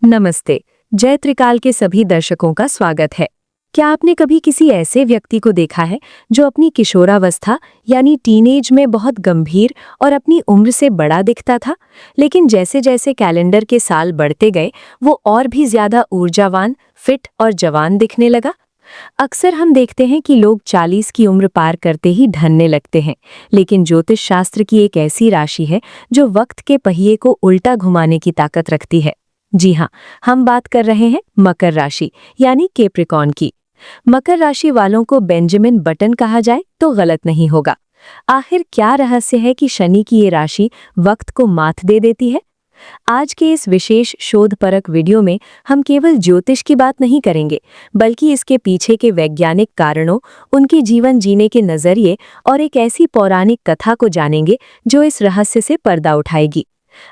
नमस्ते। जय त्रिकाल के सभी दर्शकों का स्वागत है। क्या आपने कभी किसी ऐसे व्यक्ति को देखा है जो अपनी किशोरावस्था यानी टीनेज में बहुत गंभीर और अपनी उम्र से बड़ा दिखता था, लेकिन जैसे जैसे कैलेंडर के साल बढ़ते गए वो और भी ज्यादा ऊर्जावान, फिट और जवान दिखने लगा? अक्सर हम देखते हैं कि लोग 40 की उम्र पार करते ही ढलने लगते हैं, लेकिन ज्योतिष शास्त्र की एक ऐसी राशि है जो वक्त के पहिए को उल्टा घुमाने की ताकत रखती है। जी हाँ, हम बात कर रहे हैं मकर राशि यानी कैप्रिकॉर्न की। मकर राशि वालों को बेंजामिन बटन कहा जाए तो गलत नहीं होगा। आखिर क्या रहस्य है कि शनि की ये राशि वक्त को मात दे देती है? आज के इस विशेष शोधपरक वीडियो में हम केवल ज्योतिष की बात नहीं करेंगे, बल्कि इसके पीछे के वैज्ञानिक कारणों, उनके जीवन जीने के नजरिए और एक ऐसी पौराणिक कथा को जानेंगे जो इस रहस्य से पर्दा उठाएगी।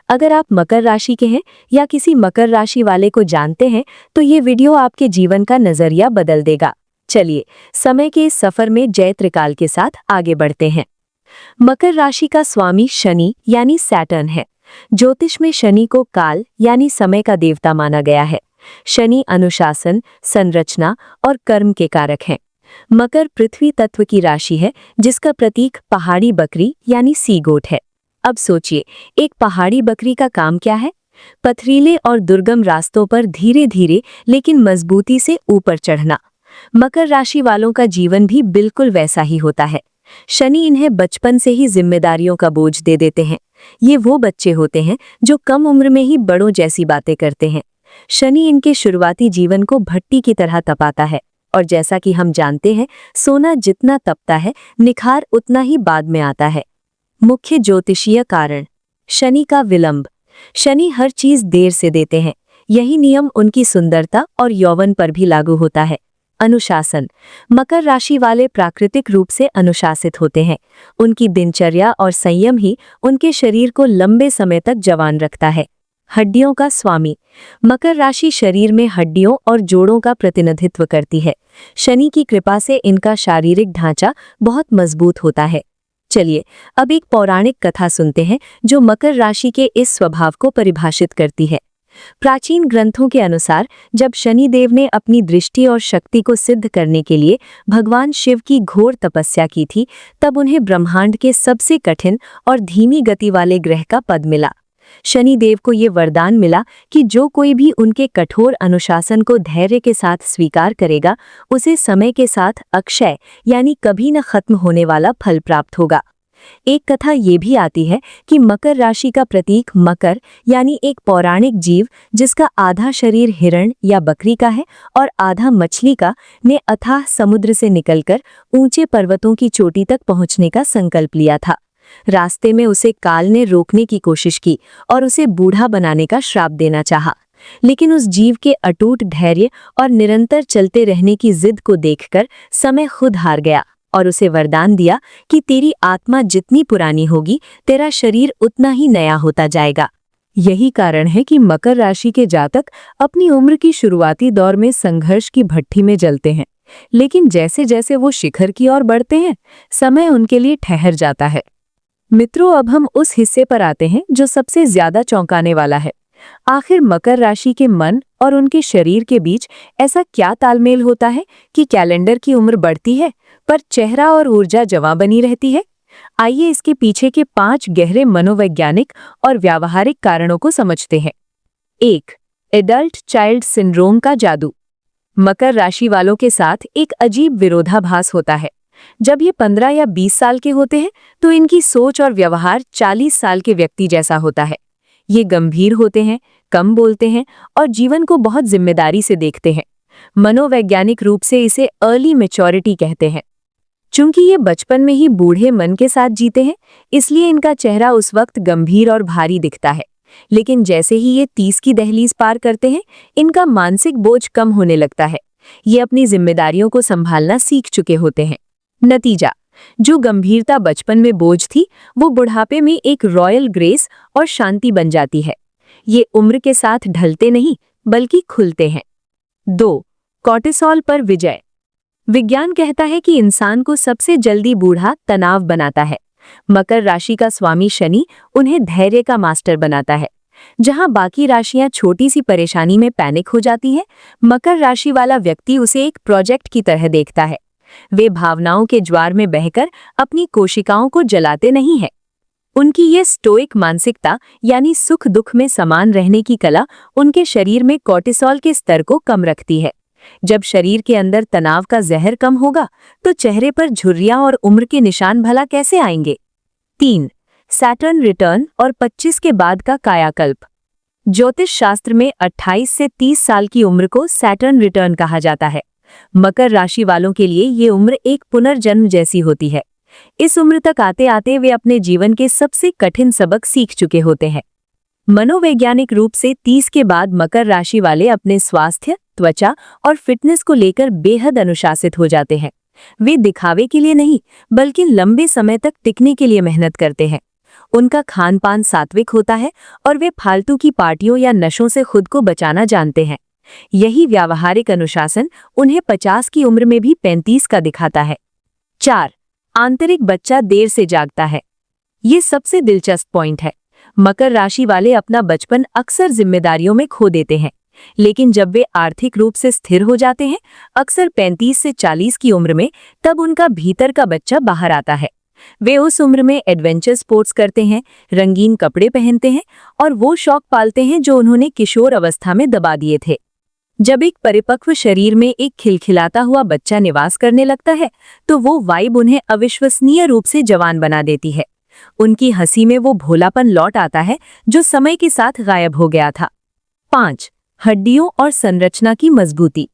अगर आप मकर राशि के हैं या किसी मकर राशि वाले को जानते हैं तो ये वीडियो आपके जीवन का नजरिया बदल देगा। चलिए, समय के इस सफर में जय त्रिकाल के साथ आगे बढ़ते हैं। मकर राशि का स्वामी शनि यानी सैटर्न है। ज्योतिष में शनि को काल यानी समय का देवता माना गया है। शनि अनुशासन, संरचना और कर्म के कारक हैं। मकर पृथ्वी तत्व की राशि है जिसका प्रतीक पहाड़ी बकरी यानी सी गोट है। अब सोचिए, एक पहाड़ी बकरी का काम क्या है? पथरीले और दुर्गम रास्तों पर धीरे धीरे लेकिन मजबूती से ऊपर चढ़ना। मकर राशि वालों का जीवन भी बिल्कुल वैसा ही होता है। शनि इन्हें बचपन से ही जिम्मेदारियों का बोझ दे देते हैं। ये वो बच्चे होते हैं जो कम उम्र में ही बड़ों जैसी बातें करते हैं। शनि इनके शुरुआती जीवन को भट्टी की तरह तपाता है, और जैसा कि हम जानते हैं, सोना जितना तपता है, निखार उतना ही बाद में आता है। मुख्य ज्योतिषीय कारण: शनि का विलंब। शनि हर चीज देर से देते हैं। यही नियम उनकी सुंदरता और यौवन पर भी लागू होता है। अनुशासन: मकर राशि वाले प्राकृतिक रूप से अनुशासित होते हैं। उनकी दिनचर्या और संयम ही उनके शरीर को लंबे समय तक जवान रखता है। हड्डियों का स्वामी: मकर राशि शरीर में हड्डियों और जोड़ों का प्रतिनिधित्व करती है। शनि की कृपा से इनका शारीरिक ढांचा बहुत मजबूत होता है। चलिए, अब एक पौराणिक कथा सुनते हैं जो मकर राशि के इस स्वभाव को परिभाषित करती है। प्राचीन ग्रंथों के अनुसार जब शनि देव ने अपनी दृष्टि और शक्ति को सिद्ध करने के लिए भगवान शिव की घोर तपस्या की थी, तब उन्हें ब्रह्मांड के सबसे कठिन और धीमी गति वाले ग्रह का पद मिला। शनि देव को ये वरदान मिला कि जो कोई भी उनके कठोर अनुशासन को धैर्य के साथ स्वीकार करेगा, उसे समय के साथ अक्षय यानी कभी न खत्म होने वाला फल प्राप्त होगा। एक कथा ये भी आती है कि मकर राशि का प्रतीक मकर यानी एक पौराणिक जीव जिसका आधा शरीर हिरण या बकरी का है और आधा मछली का, ने अथाह समुद्र से निकलकर ऊंचे पर्वतों की चोटी तक पहुंचने का संकल्प लिया था। रास्ते में उसे काल ने रोकने की कोशिश की और उसे बूढ़ा बनाने का श्राप देना चाहा, लेकिन उस जीव के अटूट धैर्य और निरंतर चलते रहने की जिद को देखकर समय खुद हार गया और उसे वरदान दिया कि तेरी आत्मा जितनी पुरानी होगी, तेरा शरीर उतना ही नया होता जाएगा। यही कारण है कि मकर राशि के जातक अपनी उम्र की शुरुआती दौर में संघर्ष की भट्ठी में जलते हैं, लेकिन जैसे जैसे वो शिखर की ओर बढ़ते हैं, समय उनके लिए ठहर जाता है। मित्रों, अब हम उस हिस्से पर आते हैं जो सबसे ज्यादा चौंकाने वाला है। आखिर मकर राशि के मन और उनके शरीर के बीच ऐसा क्या तालमेल होता है कि कैलेंडर की उम्र बढ़ती है पर चेहरा और ऊर्जा जवां बनी रहती है? आइए इसके पीछे के 5 गहरे मनोवैज्ञानिक और व्यावहारिक कारणों को समझते हैं। 1. एडल्ट चाइल्ड सिंड्रोम का जादू। मकर राशि वालों के साथ एक अजीब विरोधाभास होता है। जब ये 15 या 20 साल के होते हैं तो इनकी सोच और व्यवहार 40 साल के व्यक्ति जैसा होता है। ये गंभीर होते हैं, कम बोलते हैं और जीवन को बहुत जिम्मेदारी से देखते हैं। मनोवैज्ञानिक रूप से इसे अर्ली मैच्योरिटी कहते हैं। चूंकि ये बचपन में ही बूढ़े मन के साथ जीते हैं, इसलिए इनका चेहरा उस वक्त गंभीर और भारी दिखता है। लेकिन जैसे ही ये 30 की दहलीज पार करते हैं, इनका मानसिक बोझ कम होने लगता है। ये अपनी जिम्मेदारियों को संभालना सीख चुके होते हैं। नतीजा: जो गंभीरता बचपन में बोझ थी, वो बुढ़ापे में एक रॉयल ग्रेस और शांति बन जाती है। ये उम्र के साथ ढलते नहीं, बल्कि खुलते हैं। 2. कॉर्टिसोल पर विजय। विज्ञान कहता है कि इंसान को सबसे जल्दी बूढ़ा तनाव बनाता है। मकर राशि का स्वामी शनि उन्हें धैर्य का मास्टर बनाता है। जहां बाकी राशियां छोटी सी परेशानी में पैनिक हो जाती हैं, मकर राशि वाला व्यक्ति उसे एक प्रोजेक्ट की तरह देखता है। वे भावनाओं के ज्वार में बहकर अपनी कोशिकाओं को जलाते नहीं हैं। उनकी ये स्टोइक मानसिकता यानी सुख दुख में समान रहने की कला उनके शरीर में कॉर्टिसोल के स्तर को कम रखती है। जब शरीर के अंदर तनाव का जहर कम होगा तो चेहरे पर झुर्रियां और उम्र के निशान भला कैसे आएंगे। 3. सैटर्न रिटर्न और 25 के बाद का कायाकल्प। ज्योतिष शास्त्र में 28 से 30 साल की उम्र को सैटर्न रिटर्न कहा जाता है। मकर राशि वालों के लिए ये उम्र एक पुनर्जन्म जैसी होती है। इस उम्र तक आते आते वे अपने जीवन के सबसे कठिन सबक सीख चुके होते हैं। मनोवैज्ञानिक रूप से 30 के बाद मकर राशि वाले अपने स्वास्थ्य, त्वचा और फिटनेस को लेकर बेहद अनुशासित हो जाते हैं। वे दिखावे के लिए नहीं बल्कि लंबे समय तक टिकने के लिए मेहनत करते हैं। उनका खान पान सात्विक होता है और वे फालतू की पार्टियों या नशों से खुद को बचाना जानते हैं। यही व्यावहारिक अनुशासन उन्हें 50 की उम्र में भी 35 का दिखाता है। 4. आंतरिक बच्चा देर से जागता है। ये सबसे दिलचस्प पॉइंट है। मकर राशि वाले अपना बचपन अक्सर जिम्मेदारियों में खो देते हैं, लेकिन जब वे आर्थिक रूप से स्थिर हो जाते हैं, अक्सर 35 से 40 की उम्र में, तब उनका भीतर का बच्चा बाहर आता है। वे उस उम्र में एडवेंचर स्पोर्ट्स करते हैं, रंगीन कपड़े पहनते हैं और वो शौक पालते हैं जो उन्होंने किशोर अवस्था में दबा दिए थे। जब एक परिपक्व शरीर में एक खिलखिलाता हुआ बच्चा निवास करने लगता है तो वो वाइब उन्हें अविश्वसनीय रूप से जवान बना देती है। उनकी हंसी में वो भोलापन लौट आता है जो समय के साथ गायब हो गया था। 5. हड्डियों और संरचना की मजबूती।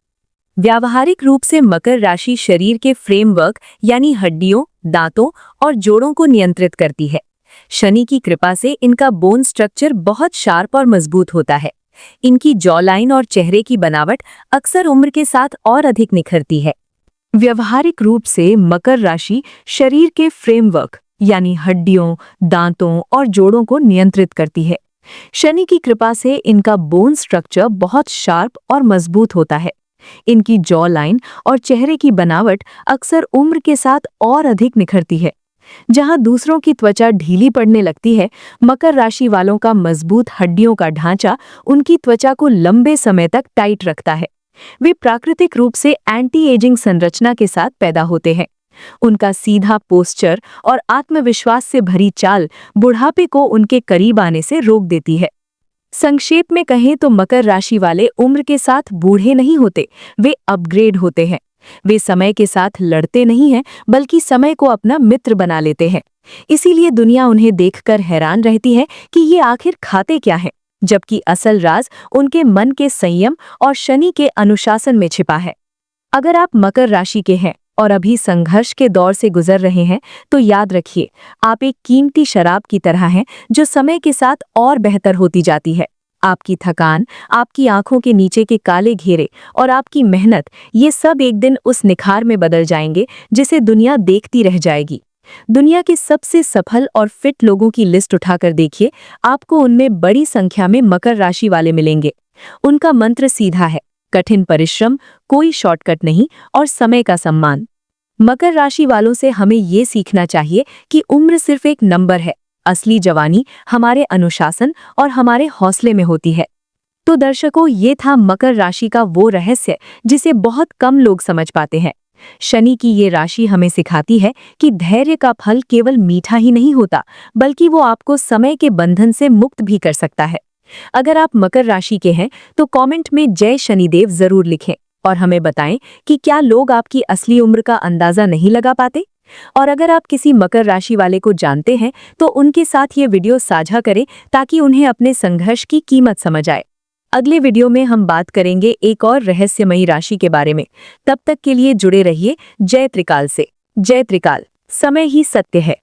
व्यावहारिक रूप से मकर राशि शरीर के फ्रेमवर्क यानी हड्डियों, दांतों और जोड़ों को नियंत्रित करती है। शनि की कृपा से इनका बोन स्ट्रक्चर बहुत शार्प और मजबूत होता है। इनकी जॉ लाइन और चेहरे की बनावट अक्सर उम्र के साथ और अधिक निखरती है। व्यावहारिक रूप से मकर राशि शरीर के फ्रेमवर्क यानी हड्डियों, दांतों और जोड़ों को नियंत्रित करती है। शनि की कृपा से इनका बोन स्ट्रक्चर बहुत शार्प और मजबूत होता है। इनकी जॉ लाइन और चेहरे की बनावट अक्सर उम्र के साथ और अधिक निखरती है। जहां दूसरों की त्वचा ढीली पड़ने लगती है, मकर राशि वालों का मजबूत हड्डियों का ढांचा उनकी त्वचा को लंबे समय तक टाइट रखता है। वे प्राकृतिक रूप से एंटी एजिंग संरचना के साथ पैदा होते हैं। उनका सीधा पोस्चर और आत्मविश्वास से भरी चाल बुढ़ापे को उनके करीब आने से रोक देती है। संक्षेप में कहें तो मकर राशि वाले उम्र के साथ बूढ़े नहीं होते, वे अपग्रेड होते हैं। वे समय के साथ लड़ते नहीं हैं बल्कि समय को अपना मित्र बना लेते हैं। इसीलिए दुनिया उन्हें देखकर हैरान रहती है कि ये आखिर खाते क्या हैं, जबकि असल राज उनके मन के संयम और शनि के अनुशासन में छिपा है। अगर आप मकर राशि के हैं और अभी संघर्ष के दौर से गुजर रहे हैं तो याद रखिए, आप एक कीमती शराब की तरह हैं जो समय के साथ और बेहतर होती जाती है। आपकी थकान, आपकी आंखों के नीचे के काले घेरे और आपकी मेहनत, ये सब एक दिन उस निखार में बदल जाएंगे जिसे दुनिया देखती रह जाएगी। दुनिया के सबसे सफल और फिट लोगों की लिस्ट उठाकर देखिए, आपको उनमें बड़ी संख्या में मकर राशि वाले मिलेंगे। उनका मंत्र सीधा है, कठिन परिश्रम, कोई शॉर्टकट नहीं और समय का सम्मान। मकर राशि वालों से हमें ये सीखना चाहिए कि उम्र सिर्फ एक नंबर है, असली जवानी हमारे अनुशासन और हमारे हौसले में होती है। तो दर्शकों, ये था मकर राशि का वो रहस्य जिसे बहुत कम लोग समझ पाते हैं। शनि की ये राशि हमें सिखाती है कि धैर्य का फल केवल मीठा ही नहीं होता, बल्कि वो आपको समय के बंधन से मुक्त भी कर सकता है। अगर आप मकर राशि के हैं तो कमेंट में जय शनिदेव जरूर लिखें और हमें बताएं कि क्या लोग आपकी असली उम्र का अंदाजा नहीं लगा पाते। और अगर आप किसी मकर राशि वाले को जानते हैं तो उनके साथ ये वीडियो साझा करें ताकि उन्हें अपने संघर्ष की कीमत समझ आए। अगले वीडियो में हम बात करेंगे एक और रहस्यमयी राशि के बारे में। तब तक के लिए जुड़े रहिए जय त्रिकाल से। जय त्रिकाल, समय ही सत्य है।